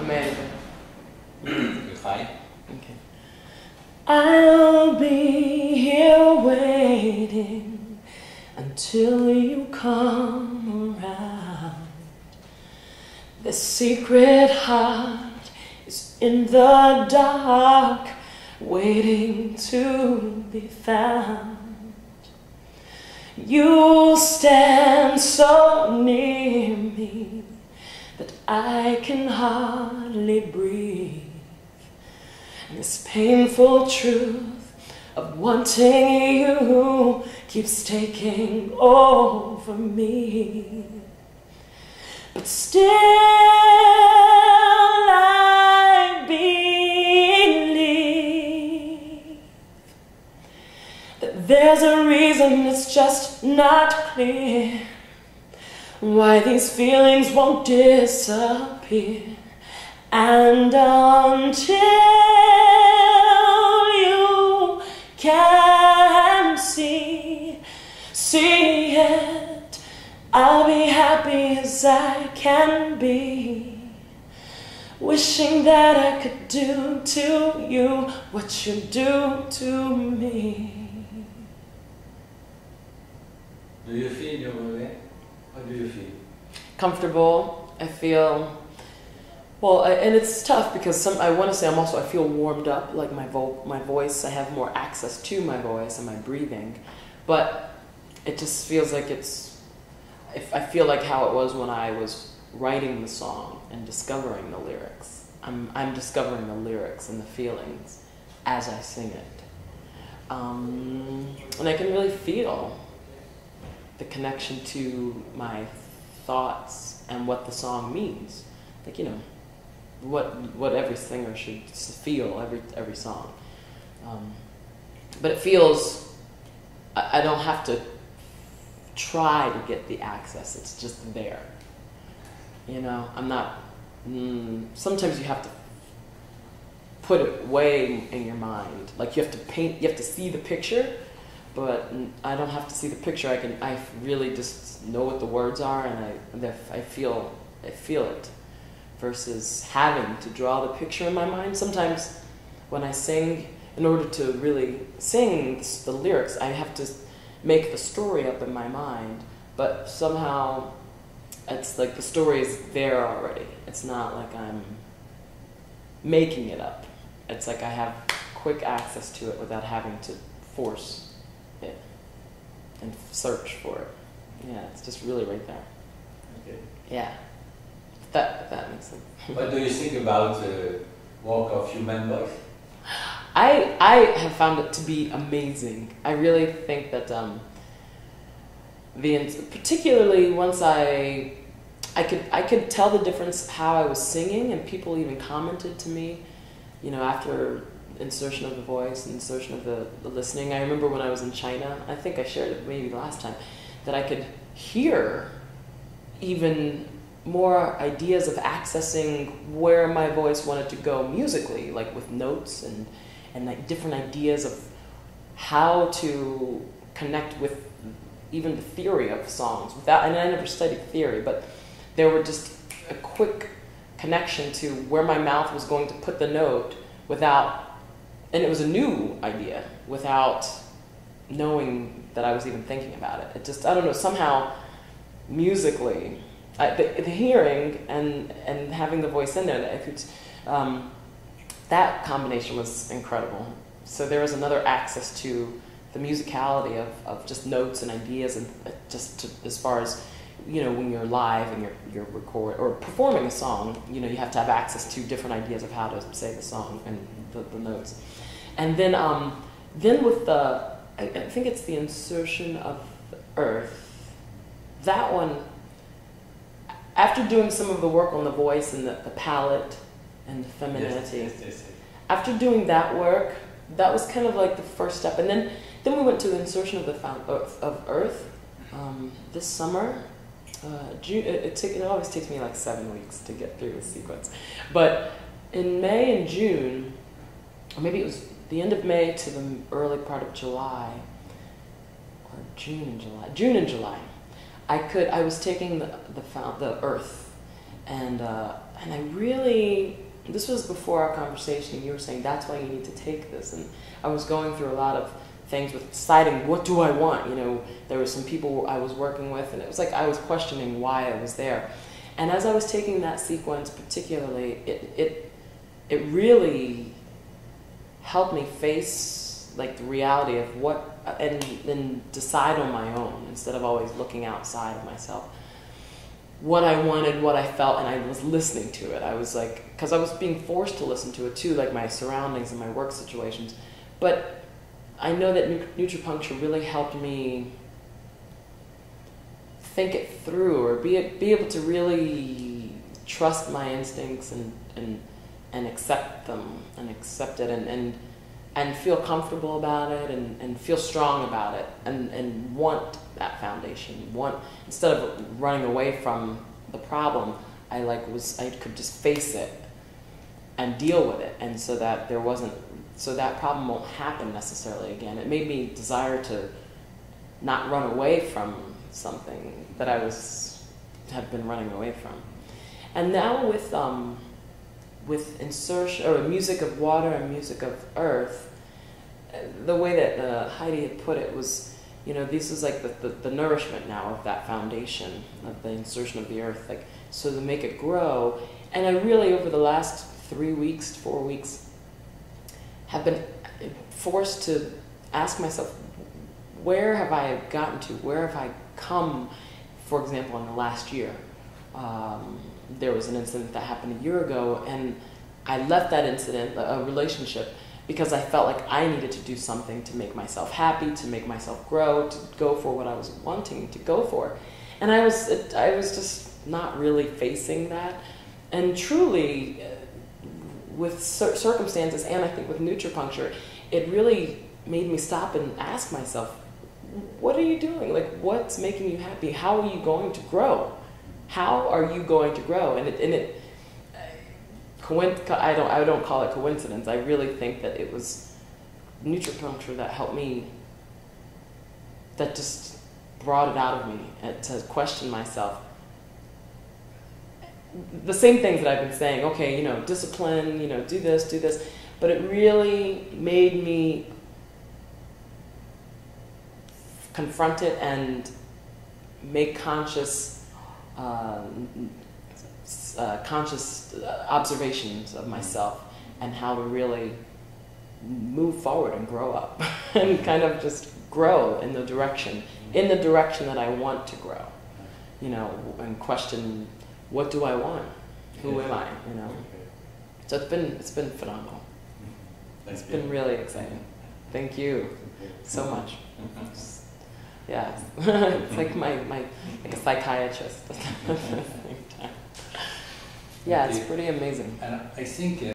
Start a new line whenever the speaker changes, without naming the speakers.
Amazing.
You're fine.
Okay. I'll be here waiting until you come around. The secret heart is in the dark, waiting to be found. You stand so near me that I can hardly breathe. This painful truth of wanting you keeps taking over me. But still I believe that there's a reason it's just not clear why these feelings won't disappear. And until you can see it, I'll be happy as I can be, wishing that I could do to you what you do to me.
Do you feel your way? How do you feel?
Comfortable. I feel, well, and it's tough because I want to say I feel warmed up, like my voice, I have more access to my voice and my breathing, but it just feels like I feel like how it was when I was writing the song and discovering the lyrics. I'm discovering the lyrics and the feelings as I sing it. And I can really feel the connection to my thoughts and what the song means. Like, you know, what every singer should feel every song. But it feels, I don't have to try to get the access, it's just there. You know, I'm not, sometimes you have to put it way in your mind. Like you have to paint, you have to see the picture, but I don't have to see the picture. I really just know what the words are, and I feel it, versus having to draw the picture in my mind. Sometimes when I sing, in order to really sing the lyrics, I have to make the story up in my mind, but somehow it's like the story is there already. It's not like I'm making it up. It's like I have quick access to it without having to force it and search for it. Yeah, it's just really right there.
Okay.
Yeah, if that makes sense.
What do you think about the work of human voice?
I have found it to be amazing. I really think that particularly once I could tell the difference how I was singing, and people even commented to me, you know, after insertion of the voice and insertion of the listening. I remember when I was in China, I think I shared it maybe last time, that I could hear even more ideas of accessing where my voice wanted to go musically, like with notes and like different ideas of how to connect with even the theory of songs without, and I never studied theory, but there were just a quick connection to where my mouth was going to put the note without, and it was a new idea without knowing that I was even thinking about it. It just, I don't know, somehow musically, the hearing and having the voice in there, I could, that combination was incredible. So there was another access to the musicality of just notes and ideas, and just as far as, you know, when you're live and you're record or performing a song, you know, you have to have access to different ideas of how to say the song and the notes. And then with the, I think it's the insertion of the earth, that one, after doing some of the work on the voice and the palate and the femininity, yes. After doing that work, that was kind of like the first step. And then we went to the insertion of the earth this summer. June, it always takes me like 7 weeks to get through the sequence. But in May and June, or maybe it was the end of May to the early part of July, or June and July, I was taking the earth, and and I really, this was before our conversation, you were saying that's why you need to take this, and I was going through a lot of things with deciding what do I want. You know, there were some people I was working with, and it was like I was questioning why I was there. And as I was taking that sequence particularly, it really helped me face like the reality of what, and decide on my own instead of always looking outside of myself. What I wanted, what I felt, and I was listening to it. I was like, because I was being forced to listen to it too, like my surroundings and my work situations. But I know that Nutripuncture really helped me think it through, or be able to really trust my instincts and accept them, and accept it, and feel comfortable about it, and feel strong about it, and want that foundation. Instead of running away from the problem, I could just face it and deal with it, and so that that problem won't happen necessarily again. It made me desire to not run away from something that I have been running away from. And now with insertion, or music of water and music of earth, the way that Heidi had put it was, you know, this is like the nourishment now of that foundation, of the insertion of the earth, like, so to make it grow. And I really, over the last 3 weeks, 4 weeks, have been forced to ask myself, where have I gotten to? Where have I come, for example, in the last year? There was an incident that happened a year ago, and I left that incident, a relationship, because I felt like I needed to do something to make myself happy, to make myself grow, to go for what I was wanting to go for. And I was just not really facing that. And truly, with circumstances, and I think with Nutripuncture, it really made me stop and ask myself, what are you doing? Like, what's making you happy? How are you going to grow? How are you going to grow? I don't call it coincidence. I really think that it was Nutripuncture that helped me, that just brought it out of me, and to question myself. The same things that I've been saying, okay, you know, discipline, you know, do this, but it really made me confront it and make conscious observations of myself, and how to really move forward and grow up and kind of just grow in the direction that I want to grow, you know, and question, what do I want? Who am I? You know. So it's been phenomenal. It's been really exciting. Thank you so much. Yeah, it's like like a psychiatrist at the same time. Yeah, it's pretty amazing.
And I think